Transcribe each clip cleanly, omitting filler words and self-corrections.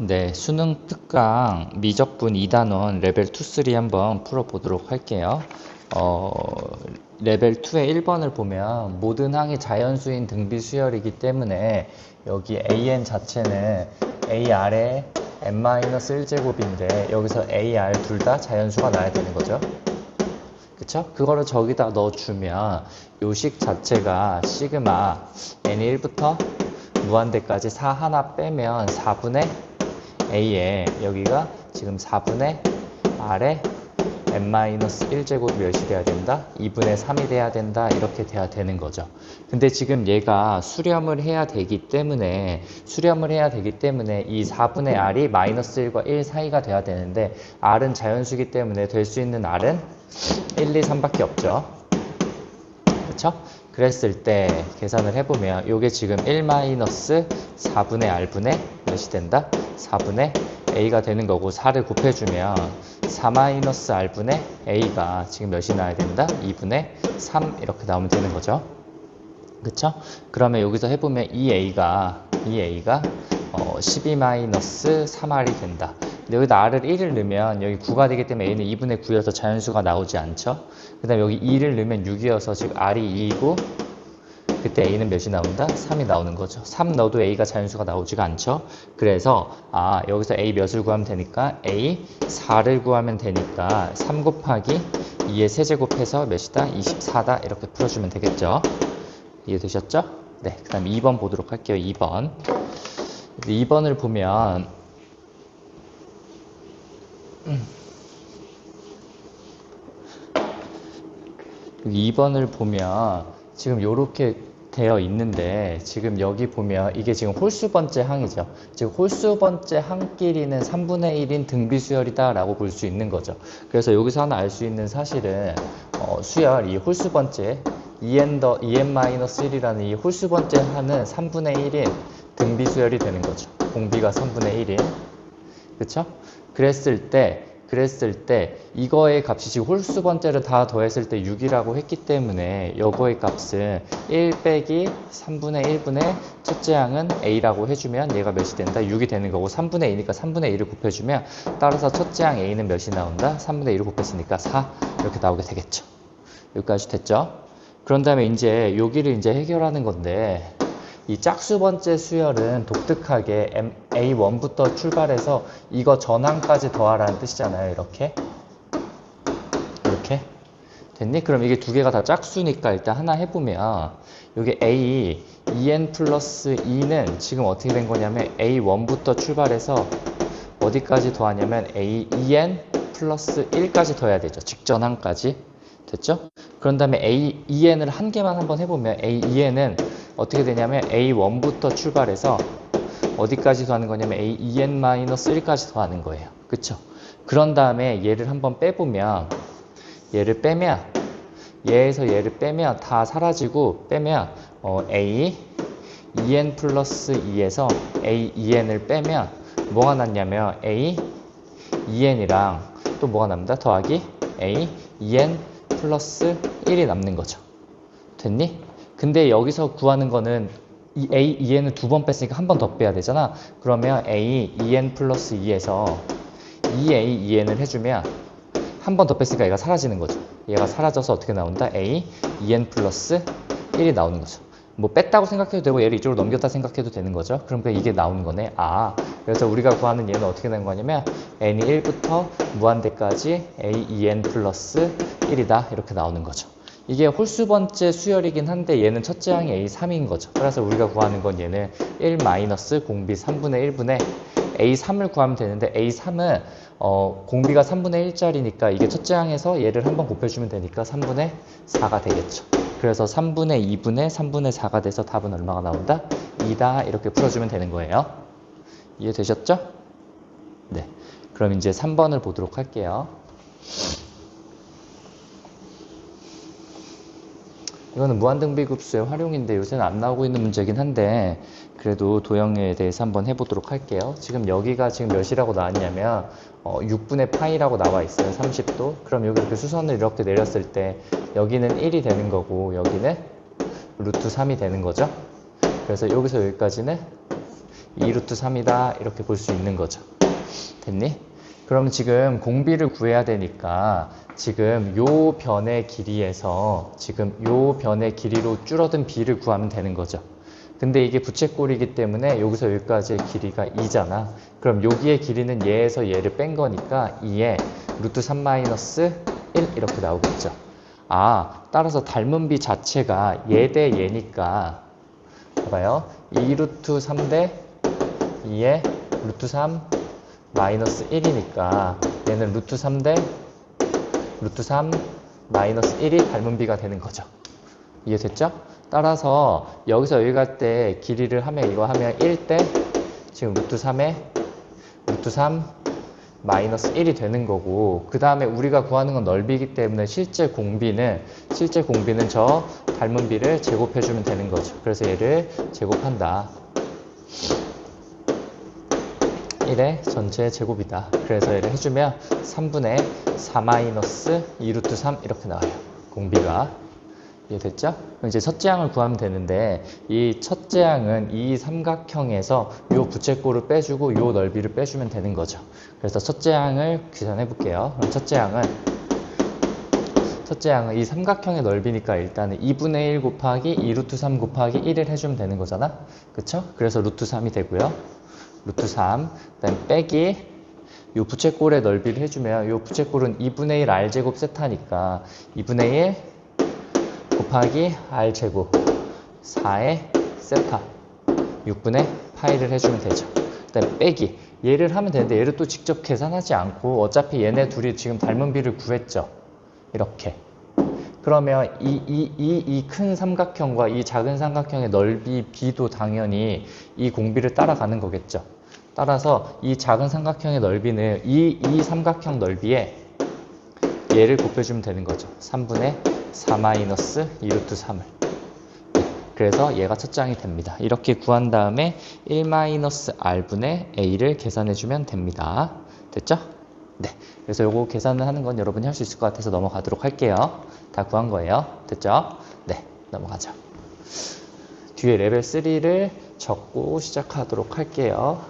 네, 수능 특강 미적분 2단원 레벨 2, 3 한번 풀어보도록 할게요. 어, 레벨 2의 1번을 보면 모든 항이 자연수인 등비 수열이기 때문에 여기 AN 자체는 AR의 n-1제곱인데 여기서 AR 둘 다 자연수가 나야 되는 거죠. 그쵸? 그거를 저기다 넣어주면 요식 자체가 시그마 n1부터 무한대까지 4 하나 빼면 4분의 A에 여기가 지금 4분의 R에 n-1제곱이 몇이 돼야 된다? 2분의 3이 돼야 된다. 이렇게 돼야 되는 거죠. 근데 지금 얘가 수렴을 해야 되기 때문에 이 4분의 R이 마이너스 1과 1 사이가 돼야 되는데 R은 자연수기 때문에 될 수 있는 R은 1, 2, 3밖에 없죠. 그렇죠? 그랬을 때 계산을 해보면 이게 지금 1-4분의 R분의 몇이 된다? 4분의 A가 되는 거고 4를 곱해주면 4-R분의 A가 지금 몇이 나야 된다? 2분의 3 이렇게 나오면 되는 거죠. 그쵸? 그러면 여기서 해보면 이 A가 12-3R이 된다. 근데 여기다 R을 1을 넣으면 여기 9가 되기 때문에 A는 2분의 9여서 자연수가 나오지 않죠? 그 다음에 여기 2를 넣으면 6이어서 지금 R이 2이고 그때 A는 몇이 나온다? 3이 나오는 거죠. 3 넣어도 A가 자연수가 나오지가 않죠. 그래서 여기서 A 몇을 구하면 되니까 A 4를 구하면 되니까 3 곱하기 2의 세제곱해서 몇이다? 24다. 이렇게 풀어주면 되겠죠. 이해되셨죠? 네, 그 다음 2번 보도록 할게요. 2번. 2번을 보면 2번을 보면 지금 이렇게 되어 있는데 지금 여기 보면 이게 지금 홀수 번째 항이죠. 즉 홀수 번째 항끼리는 3분의 1인 등비수열이다 라고 볼 수 있는 거죠. 그래서 여기서 하나 알 수 있는 사실은 수열, 이 홀수 번째 en-1이라는 이 홀수 번째 항은 3분의 1인 등비수열이 되는 거죠. 공비가 3분의 1인. 그쵸? 그랬을 때 이거의 값이 지금 홀수 번째를 다 더했을 때 6이라고 했기 때문에 이거의 값은 1 빼기 3분의 1분의 첫째 항은 A라고 해주면 얘가 몇이 된다? 6이 되는 거고 3분의 2니까 3분의 2를 곱해주면 따라서 첫째 항 A는 몇이 나온다? 3분의 2를 곱했으니까 4 이렇게 나오게 되겠죠. 여기까지 됐죠? 그런 다음에 이제 여기를 이제 해결하는 건데 이 짝수 번째 수열은 독특하게 A1부터 출발해서 이거 전항까지 더하라는 뜻이잖아요. 이렇게 됐니? 그럼 이게 두 개가 다 짝수니까 일단 하나 해보면 여기 A 2n 플러스 2는 지금 어떻게 된 거냐면 A1부터 출발해서 어디까지 더하냐면 A 2n 플러스 1까지 더해야 되죠. 직전항까지. 됐죠? 그런 다음에 A 2n을 한 개만 한번 해보면 A 2n은 어떻게 되냐면 A1부터 출발해서 어디까지 더하는 거냐면 A2n-1까지 더하는 거예요. 그쵸? 그런 다음에 얘를 한번 빼보면 얘에서 얘를 빼면 다 사라지고 빼면 A 2n 플러스 2에서 A 2n을 빼면 뭐가 남냐면 A 2n이랑 또 뭐가 남는다? 더하기 A 2n 플러스 1이 남는 거죠. 됐니? 근데 여기서 구하는 거는 이 A, 2n을 두 번 뺐으니까 한 번 더 빼야 되잖아. 그러면 A, 2n 플러스 2에서 2A, 2n을 해주면 한 번 더 뺐으니까 얘가 사라지는 거죠. 얘가 사라져서 어떻게 나온다? A, 2n 플러스 1이 나오는 거죠. 뭐 뺐다고 생각해도 되고 얘를 이쪽으로 넘겼다 생각해도 되는 거죠. 그럼 이게 나오는 거네. 그래서 우리가 구하는 얘는 어떻게 되는 거냐면 n이 1부터 무한대까지 A, 2n 플러스 1이다. 이렇게 나오는 거죠. 이게 홀수 번째 수열이긴 한데 얘는 첫째 항이 A3인 거죠. 그래서 우리가 구하는 건 얘는 1 마이너스 공비 3분의 1분의 A3을 구하면 되는데 A3은 공비가 3분의 1짜리니까 이게 첫째 항에서 얘를 한번 곱해주면 되니까 3분의 4가 되겠죠. 그래서 3분의 2분의 3분의 4가 돼서 답은 얼마가 나온다? 2다 이렇게 풀어주면 되는 거예요. 이해되셨죠? 네. 그럼 이제 3번을 보도록 할게요. 이거는 무한등비급수의 활용인데 요새는 안 나오고 있는 문제긴 한데 그래도 도형에 대해서 한번 해보도록 할게요. 지금 여기가 지금 몇이라고 나왔냐면 6분의 파이라고 나와 있어요. 30도. 그럼 여기 이렇게 수선을 이렇게 내렸을 때 여기는 1이 되는 거고 여기는 루트 3이 되는 거죠. 그래서 여기서 여기까지는 2루트 3이다 이렇게 볼 수 있는 거죠. 됐니? 그럼 지금 공비를 구해야 되니까 지금 요 변의 길이에서 지금 요 변의 길이로 줄어든 b를 구하면 되는 거죠. 근데 이게 부채꼴이기 때문에 여기서 여기까지의 길이가 2잖아. 그럼 여기의 길이는 얘에서 얘를 뺀 거니까 2에 루트 3 마이너스 1 이렇게 나오겠죠. 아, 따라서 닮은 b 자체가 얘 대 얘니까 봐봐요. 2루트 3 대 2에 루트 3 마이너스 1이니까 얘는 루트 3 대 루트 3 마이너스 1이 닮은 b가 되는 거죠. 이해됐죠? 따라서 여기서 여기 갈 때 길이를 하면 이거 하면 1 대 지금 루트 3에 루트 3 마이너스 1이 되는 거고, 그 다음에 우리가 구하는 건 넓이기 때문에 실제 공비는 저 닮은 b를 제곱해주면 되는 거죠. 그래서 얘를 제곱한다. 1의 전체 제곱이다. 그래서 얘를 해주면 3분의 4 마이너스 2루트 3 이렇게 나와요. 공비가. 이해됐죠? 이제 첫째 항을 구하면 되는데 이 첫째 항은 이 삼각형에서 요 부채꼴을 빼주고 요 넓이를 빼주면 되는 거죠. 그래서 첫째 항을 계산해 볼게요. 그럼 첫째 항은 이 삼각형의 넓이니까 일단은 2분의 1 곱하기 2루트 3 곱하기 1을 해주면 되는 거잖아. 그쵸? 그래서 루트 3이 되고요. 루트 3, 그다음 빼기 요 부채꼴의 넓이를 해주면 요 부채꼴은 2분의 1 r제곱 세타니까 2분의 1 곱하기 r제곱 4의 세타 6분의 파이를 해주면 되죠. 그 다음에 빼기 얘를 하면 되는데 얘를 또 직접 계산하지 않고 어차피 얘네 둘이 지금 닮은 비를 구했죠. 이렇게. 그러면 이 큰 삼각형과 이 작은 삼각형의 넓이 b도 당연히 이 공비를 따라가는 거겠죠. 따라서 이 작은 삼각형의 넓이는 이 삼각형 넓이에 얘를 곱해주면 되는 거죠. 3분의 4 마이너스 2루트 3을. 그래서 얘가 첫째 항이 됩니다. 이렇게 구한 다음에 1 마이너스 r분의 a를 계산해주면 됩니다. 됐죠? 네. 그래서 요거 계산을 하는 건 여러분이 할 수 있을 것 같아서 넘어가도록 할게요. 다 구한 거예요. 됐죠? 네. 넘어가죠. 뒤에 레벨 3를 적고 시작하도록 할게요.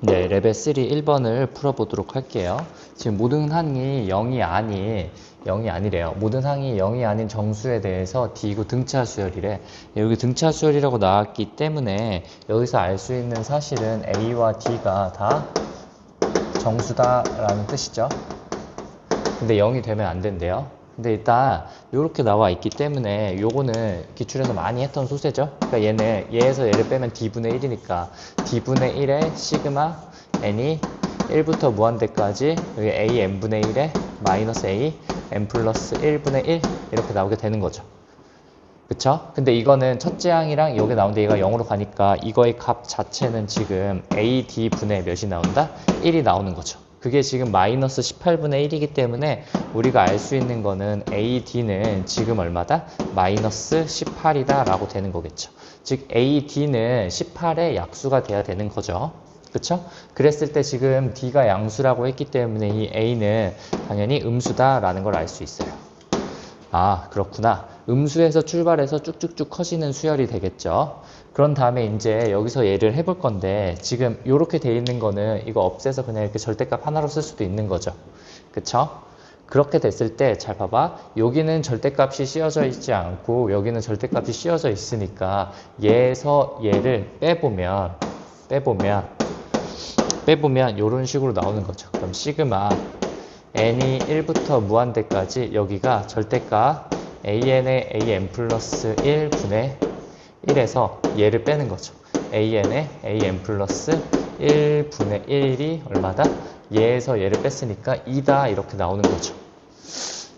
네, 레벨 3 1번을 풀어보도록 할게요. 지금 모든 항이 0이 아니래요. 모든 항이 0이 아닌 정수에 대해서 D고 등차 수열이래. 여기 등차 수열이라고 나왔기 때문에 여기서 알 수 있는 사실은 A와 D가 다 정수다라는 뜻이죠. 근데 0이 되면 안 된대요. 근데 일단 이렇게 나와 있기 때문에 요거는 기출에서 많이 했던 소재죠. 그러니까 얘에서 얘를 빼면 D분의 1이니까 D분의 1에 시그마 n이 1부터 무한대까지 여기 a n분의 1에 마이너스 a n 플러스 1분의 1 이렇게 나오게 되는 거죠. 그쵸? 근데 이거는 첫째 항이랑 여기 나오는데 얘가 0으로 가니까 이거의 값 자체는 지금 a d 분의 몇이 나온다? 1이 나오는 거죠. 그게 지금 마이너스 18분의 1이기 때문에 우리가 알 수 있는 거는 AD는 지금 얼마다? 마이너스 18이다 라고 되는 거겠죠. 즉 AD는 18의 약수가 돼야 되는 거죠. 그쵸? 그랬을 때 지금 D가 양수라고 했기 때문에 이 A는 당연히 음수다 라는 걸 알 수 있어요. 아, 그렇구나. 음수에서 출발해서 쭉쭉쭉 커지는 수열이 되겠죠. 그런 다음에 이제 여기서 얘를 해볼 건데 지금 이렇게 돼 있는 거는 이거 없애서 그냥 이렇게 절대값 하나로 쓸 수도 있는 거죠. 그쵸? 그렇게 됐을 때 잘 봐봐. 여기는 절대값이 씌워져 있지 않고 여기는 절대값이 씌워져 있으니까 얘에서 얘를 빼보면 이런 식으로 나오는 거죠. 그럼 시그마 n이 1부터 무한대까지 여기가 절대값 an의 an 플러스 1분의 1에서 얘를 빼는 거죠. an의 an 플러스 1분의 1이 얼마다? 얘에서 얘를 뺐으니까 2다 이렇게 나오는 거죠.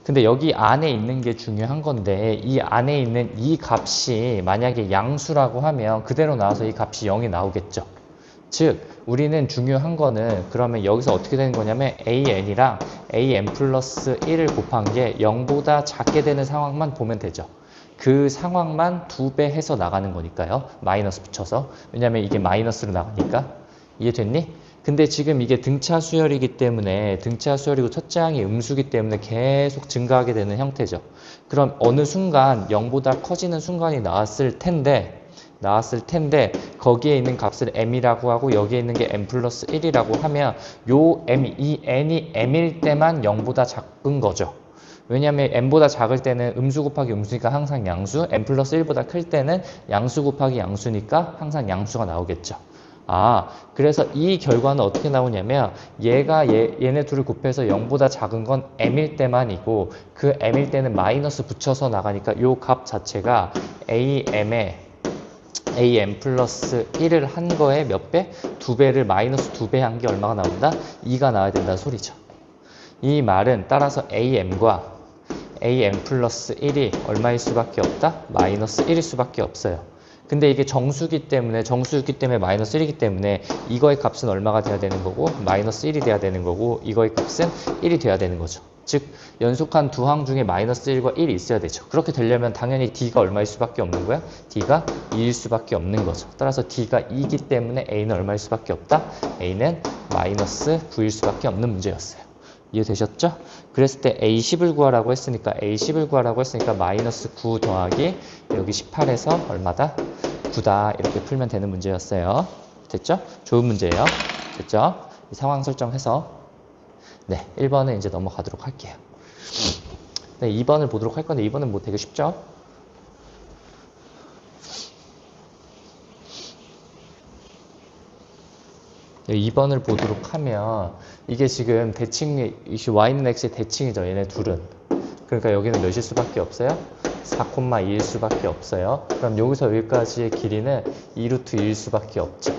근데 여기 안에 있는 게 중요한 건데 이 안에 있는 이 값이 만약에 양수라고 하면 그대로 나와서 이 값이 0이 나오겠죠. 즉 우리는 중요한 거는 그러면 여기서 어떻게 되는 거냐면 an이랑 an 플러스 1을 곱한 게 0보다 작게 되는 상황만 보면 되죠. 그 상황만 2배 해서 나가는 거니까요. 마이너스 붙여서. 왜냐면 이게 마이너스로 나가니까. 이해됐니? 근데 지금 이게 등차 수열이기 때문에 등차 수열이고 첫째 항이 음수기 때문에 계속 증가하게 되는 형태죠. 그럼 어느 순간 0보다 커지는 순간이 나왔을 텐데 거기에 있는 값을 m이라고 하고 여기에 있는 게 m 플러스 1이라고 하면 요 m이 이 n이 m일 때만 0보다 작은 거죠. 왜냐하면 m보다 작을 때는 음수 곱하기 음수니까 항상 양수, m 플러스 1보다 클 때는 양수 곱하기 양수니까 항상 양수가 나오겠죠. 그래서 이 결과는 어떻게 나오냐면 얘네 둘을 곱해서 0보다 작은 건 m일 때만이고 그 m일 때는 마이너스 붙여서 나가니까 요 값 자체가 am에 am 플러스 1을 한 거에 몇 배? 2배를 마이너스 2배 한 게 얼마가 나온다? 2가 나와야 된다는 소리죠. 이 말은 따라서 am과 am 플러스 1이 얼마일 수밖에 없다? 마이너스 1일 수밖에 없어요. 근데 이게 정수기 때문에 마이너스 1이기 때문에 이거의 값은 얼마가 돼야 되는 거고 마이너스 1이 돼야 되는 거고 이거의 값은 1이 돼야 되는 거죠. 즉 연속한 두 항 중에 마이너스 1과 1이 있어야 되죠. 그렇게 되려면 당연히 D가 얼마일 수밖에 없는 거야? D가 2일 수밖에 없는 거죠. 따라서 D가 2이기 때문에 A는 얼마일 수밖에 없다? A는 마이너스 9일 수밖에 없는 문제였어요. 이해되셨죠? 그랬을 때 A10을 구하라고 했으니까 마이너스 9 더하기 여기 18에서 얼마다? 9다 이렇게 풀면 되는 문제였어요. 됐죠? 좋은 문제예요. 됐죠? 이 상황 설정해서 1번은 이제 넘어가도록 할게요. 2번을 보도록 할 건데 2번은 뭐 되게 쉽죠? 네, 2번을 보도록 하면 이게 지금 대칭이 y는 x의 대칭이죠. 얘네 둘은. 그러니까 여기는 몇일 수밖에 없어요? 4,2일 수밖에 없어요. 그럼 여기서 여기까지의 길이는 2루트 1일 수밖에 없죠.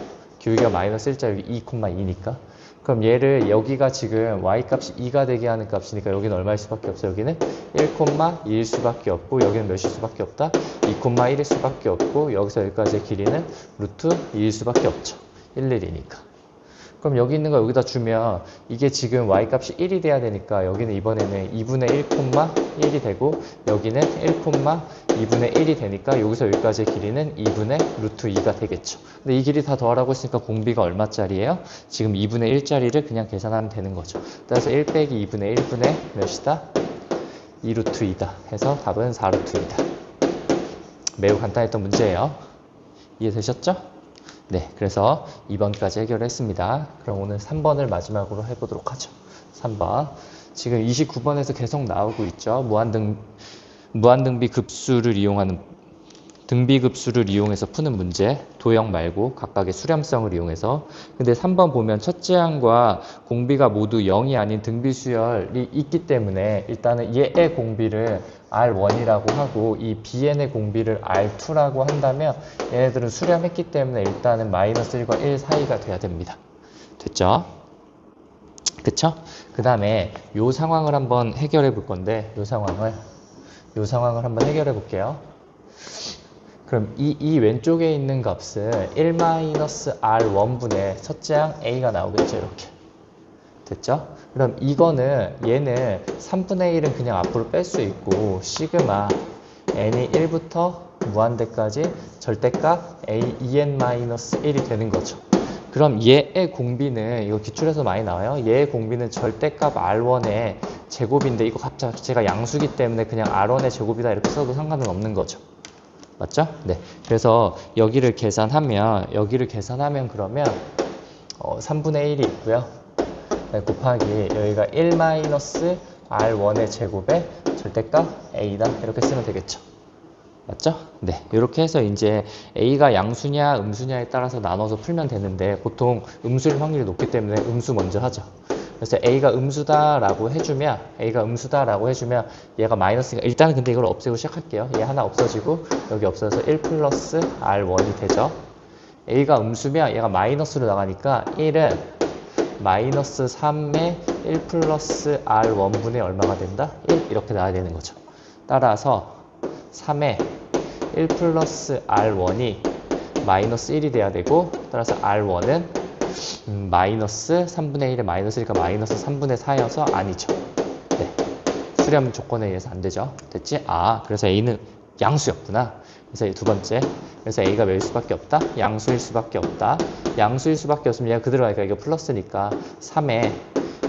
여기가 마이너스 1자 여기 2,2니까. 그럼 얘를 여기가 지금 y값이 2가 되게 하는 값이니까 여기는 얼마일 수밖에 없어요? 여기는 1,2일 수밖에 없고 여기는 몇일 수밖에 없다? 2,1일 수밖에 없고 여기서 여기까지의 길이는 루트 2일 수밖에 없죠. 1,1이니까. 그럼 여기 있는 거 여기다 주면 이게 지금 y값이 1이 돼야 되니까 여기는 이번에는 2분의 1,1이 되고 여기는 1,2분의 1이 되니까 여기서 여기까지의 길이는 2분의 루트 2가 되겠죠. 근데 이 길이 다 더하라고 했으니까 공비가 얼마짜리예요? 지금 2분의 1짜리를 그냥 계산하면 되는 거죠. 따라서 1 빼기 2분의 1분의 몇이다? 2루트 2다 해서 답은 4루트 2다. 매우 간단했던 문제예요. 이해되셨죠? 그래서 2번까지 해결했습니다. 그럼 오늘 3번을 마지막으로 해보도록 하죠. 3번. 지금 29번에서 계속 나오고 있죠. 무한등비 급수를 이용하는 등비급수를 이용해서 푸는 문제, 도형 말고 각각의 수렴성을 이용해서. 근데 3번 보면 첫째 항과 공비가 모두 0이 아닌 등비수열이 있기 때문에 일단은 얘의 공비를 R1이라고 하고 이 Bn의 공비를 R2라고 한다면 얘네들은 수렴했기 때문에 일단은 마이너스 1과 1 사이가 돼야 됩니다. 됐죠? 그쵸? 그 다음에 요 상황을 한번 해결해 볼 건데 요 상황을 한번 해결해 볼게요. 그럼 이 왼쪽에 있는 값은 1-R1분의 첫째 항 A가 나오겠죠. 이렇게. 됐죠? 그럼 이거는 얘는 3분의 1은 그냥 앞으로 뺄 수 있고 시그마 n이 1부터 무한대까지 절대값 a2n-1이 되는 거죠. 그럼 얘의 공비는 이거 기출에서 많이 나와요. 얘의 공비는 절대값 R1의 제곱인데 이거 갑자기 제가 양수기 때문에 그냥 R1의 제곱이다 이렇게 써도 상관은 없는 거죠. 맞죠? 그래서 여기를 계산하면 그러면 3분의 1이 있고요. 곱하기 여기가 1-R1의 제곱에 절대값 A다 이렇게 쓰면 되겠죠. 맞죠? 이렇게 해서 이제 A가 양수냐 음수냐에 따라서 나눠서 풀면 되는데 보통 음수일 확률이 높기 때문에 음수 먼저 하죠. 그래서 A가 음수다라고 해주면 얘가 마이너스니까 일단은 근데 이걸 없애고 시작할게요. 얘 하나 없어지고 여기 없어져서 1 플러스 R1이 되죠. A가 음수면 얘가 마이너스로 나가니까 1은 마이너스 3의 1 플러스 R1분의 얼마가 된다? 1 이렇게 나와야 되는 거죠. 따라서 3의 1 플러스 R1이 마이너스 1이 돼야 되고 따라서 R1은 마이너스 3분의 1에 마이너스니까 마이너스 3분의 4여서 아니죠. 수렴 조건에 의해서 안 되죠. 됐지? 그래서 A는 양수였구나. 그래서 두 번째. 그래서 A가 몇일 수밖에 없다? 양수일 수밖에 없다. 양수일 수밖에 없으면 얘가 그대로 가니까 이거 플러스니까 3에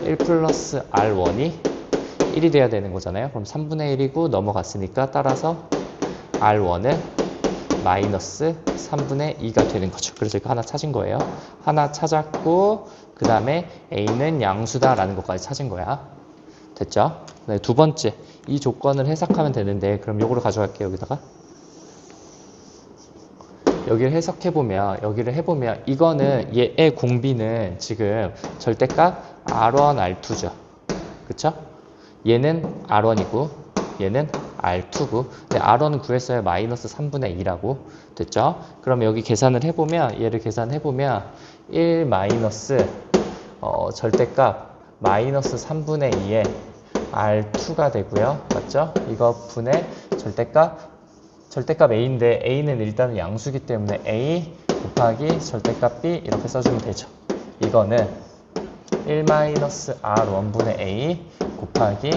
1 플러스 R1이 1이 돼야 되는 거잖아요. 그럼 3분의 1이고 넘어갔으니까 따라서 R1은 마이너스 3분의 2가 되는 거죠. 그래서 이거 하나 찾은 거예요. 하나 찾았고 그 다음에 A는 양수다라는 것까지 찾은 거야. 됐죠? 네, 두 번째, 이 조건을 해석하면 되는데 그럼 요거를 가져갈게요. 여기다가 여기를 해석해보면 여기를 해보면 이거는 얘의 공비는 지금 절대값 R1, R2죠. 그쵸? 얘는 R1이고 얘는 R2고 근데 R1은 구했어요. 마이너스 3분의 2라고 됐죠? 그럼 여기 계산을 해보면 얘를 계산해보면 1 마이너스 절대값 마이너스 3분의 2에 R2가 되고요. 맞죠? 이거 분의 절대값 A인데 A는 일단은 양수기 때문에 A 곱하기 절대값 B 이렇게 써주면 되죠. 이거는 1 마이너스 R1분의 A 곱하기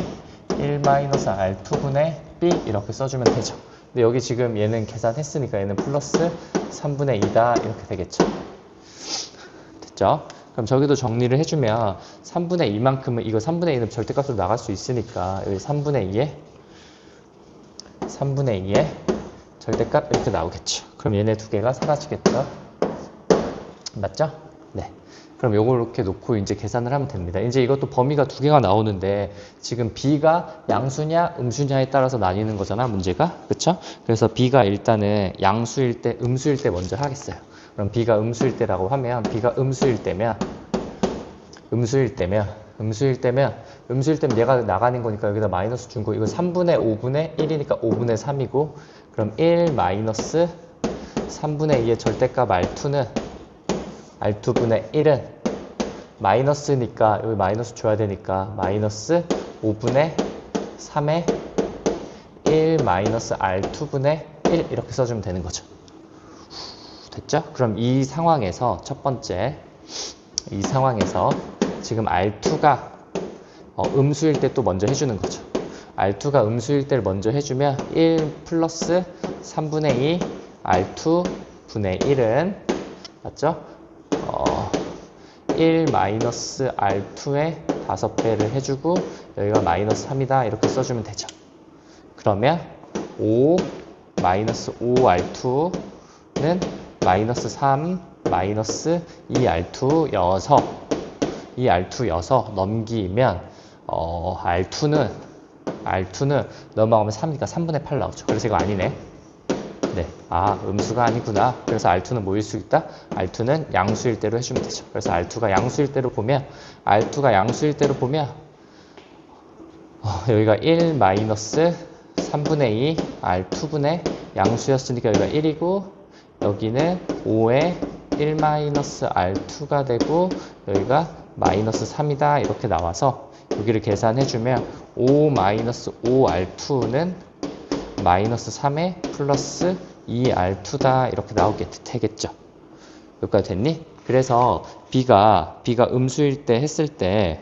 1 마이너스 R2분의 B 이렇게 써주면 되죠. 근데 여기 지금 얘는 계산했으니까 얘는 플러스 3분의 2다 이렇게 되겠죠. 됐죠? 그럼 저기도 정리를 해주면 3분의 2만큼은 이거 3분의 2는 절대값으로 나갈 수 있으니까 여기 3분의 2에 절대값 이렇게 나오겠죠. 그럼 얘네 두 개가 사라지겠죠. 맞죠? 네. 그럼 요걸 이렇게 놓고 이제 계산을 하면 됩니다. 이제 이것도 범위가 두 개가 나오는데 지금 B가 양수냐 음수냐에 따라서 나뉘는 거잖아, 문제가. 그쵸? 그래서 B가 일단은 양수일 때, 음수일 때 먼저 하겠어요. 그럼 B가 음수일 때라고 하면 B가 음수일 때면 얘가 나가는 거니까 여기다 마이너스 준 거 이거 3분의 5분의 1이니까 5분의 3이고 그럼 1 마이너스 3분의 2의 절대값 R2분의 1은 마이너스니까 여기 마이너스 줘야 되니까 마이너스 5분의 3의 1 마이너스 R2분의 1 이렇게 써주면 되는 거죠. 됐죠? 그럼 이 상황에서 첫 번째 이 상황에서 지금 R2가 음수일 때 또 먼저 해주는 거죠. R2가 음수일 때를 먼저 해주면 1 플러스 3분의 2 R2분의 1은 맞죠? 1 마이너스 R2의 5배를 해주고 여기가 마이너스 3이다 이렇게 써주면 되죠. 그러면 5 마이너스 5R2는 마이너스 3 마이너스 2R2여서 넘기면 R2는 넘어가면 3이니까 3분의 8 나오죠. 그래서 이거 아니네. 네, 음수가 아니구나. 그래서 R2는 뭐일 수 있다? R2는 양수일 대로 해주면 되죠. 그래서 R2가 양수일 대로 보면 여기가 1 마이너스 3분의 2 R2분의 양수였으니까 여기가 1이고 여기는 5에 1 마이너스 R2가 되고 여기가 마이너스 3이다 이렇게 나와서 여기를 계산해주면 5 마이너스 5R2는 마이너스 3에 플러스 2R2다 이렇게 나오게 되겠죠. 여기까지 됐니? 그래서 B가 음수일 때 했을 때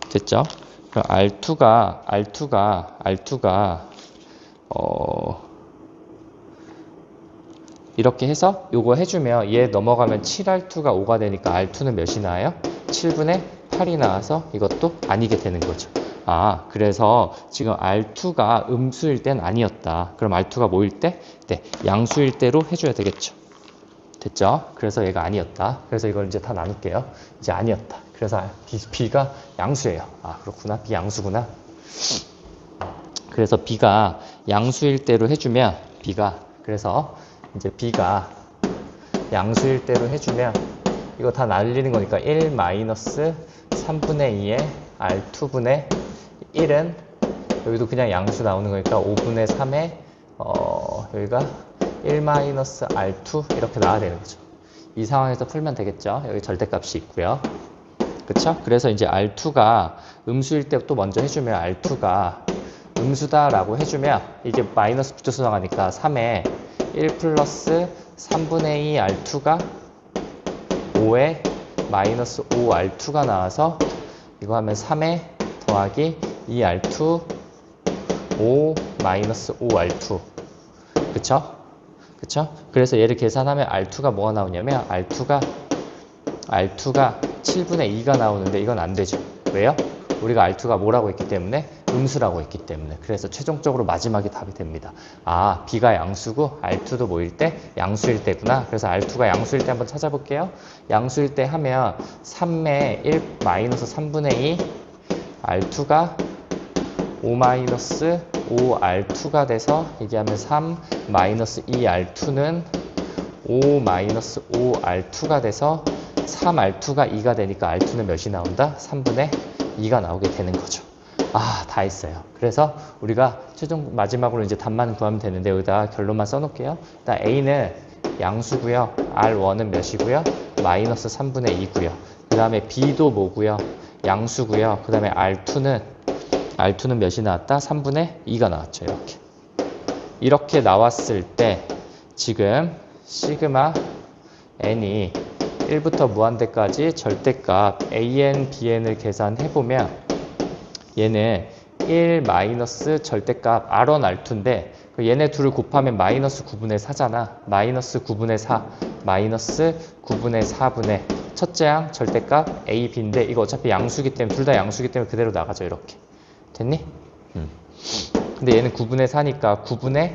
됐죠? 그럼 R2가 이렇게 해서 요거 해주면 얘 넘어가면 7R2가 5가 되니까 R2는 몇이 나와요? 7분의 8이 나와서 이것도 아니게 되는 거죠. 그래서 지금 R2가 음수일 땐 아니었다. 그럼 R2가 뭐일 때? 네, 양수일 때로 해줘야 되겠죠. 됐죠? 그래서 얘가 아니었다. 그래서 이걸 이제 다 나눌게요. 이제 아니었다. 그래서 B가 양수예요. 그렇구나. B 양수구나. 그래서 B가 양수일 때로 해주면 그래서 이제 B가 양수일 때로 해주면 이거 다 날리는 거니까 1 마이너스 3분의 2에 R2분의 1은 여기도 그냥 양수 나오는 거니까 5분의 3에 여기가 1 마이너스 R2 이렇게 나와야 되는 거죠. 이 상황에서 풀면 되겠죠. 여기 절대값이 있고요. 그쵸? 그래서 이제 R2가 음수일 때 또 먼저 해주면 R2가 음수다라고 해주면 이게 마이너스 붙여서 나가니까 3에 1 플러스 3분의 2 R2가 5에 마이너스 5R2가 나와서 이거 하면 3에 더하기 2R2 5 마이너스 5R2 그쵸? 그쵸? 그래서 얘를 계산하면 R2가 뭐가 나오냐면 R2가 7분의 2가 나오는데 이건 안 되죠. 왜요? 우리가 R2가 뭐라고 했기 때문에? 음수라고 했기 때문에. 그래서 최종적으로 마지막에 답이 됩니다. 아, B가 양수고 R2도 뭐일 때? 양수일 때구나. 그래서 R2가 양수일 때 한번 찾아볼게요. 양수일 때 하면 3의 1 마이너스 3분의 2 R2가 5 마이너스 5R2가 돼서 얘기하면 3 마이너스 2R2는 5 마이너스 5R2가 돼서 3R2가 2가 되니까 R2는 몇이 나온다? 3분의 2가 나오게 되는 거죠. 아, 다 했어요. 그래서 우리가 최종 마지막으로 이제 답만 구하면 되는데 여기다 결론만 써놓을게요. 일단 A는 양수고요. R1은 몇이고요? 마이너스 3분의 2고요. 그 다음에 B도 뭐고요? 양수고요. 그 다음에 R2는 몇이 나왔다? 3분의 2가 나왔죠. 이렇게 나왔을 때 지금 시그마 n이 1부터 무한대까지 절대값 an, bn을 계산해보면 얘는 1 마이너스 절대값 R1, R2인데 얘네 둘을 곱하면 마이너스 9분의 4잖아. 마이너스 9분의 4, 마이너스 9분의 4분의 첫째 항 절대값 a, b인데 이거 어차피 양수기 때문에 둘 다 양수기 때문에 그대로 나가죠. 이렇게. 됐니? 근데 얘는 9분의 4니까 9분의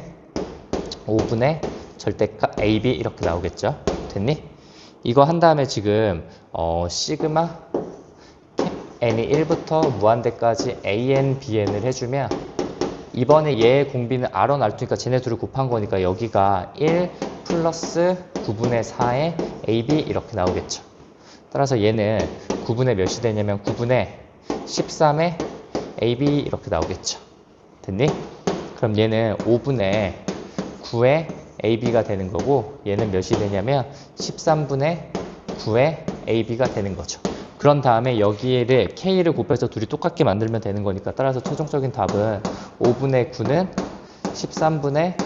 5분의 절대값 a, b 이렇게 나오겠죠. 됐니? 이거 한 다음에 지금 시그마 n이 1부터 무한대까지 an, bn을 해주면 이번에 얘의 공비는 R1, R2니까 쟤네 둘을 곱한 거니까 여기가 1 플러스 9분의 4의 ab 이렇게 나오겠죠. 따라서 얘는 9분의 몇이 되냐면 9분의 13의 ab 이렇게 나오겠죠. 됐니? 그럼 얘는 5분의 9의 ab가 되는 거고 얘는 몇이 되냐면 13분의 9의 ab가 되는 거죠. 그런 다음에 여기를 k를 곱해서 둘이 똑같게 만들면 되는 거니까 따라서 최종적인 답은 5분의 9는 13분의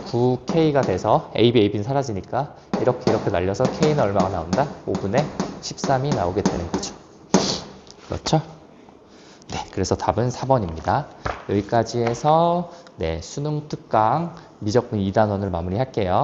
9k가 돼서 ab, ab는 사라지니까 이렇게 날려서 k는 얼마가 나온다? 5분의 13이 나오게 되는 거죠. 그렇죠? 네, 그래서 답은 4번입니다. 여기까지 해서 수능 특강 미적분 2단원을 마무리할게요.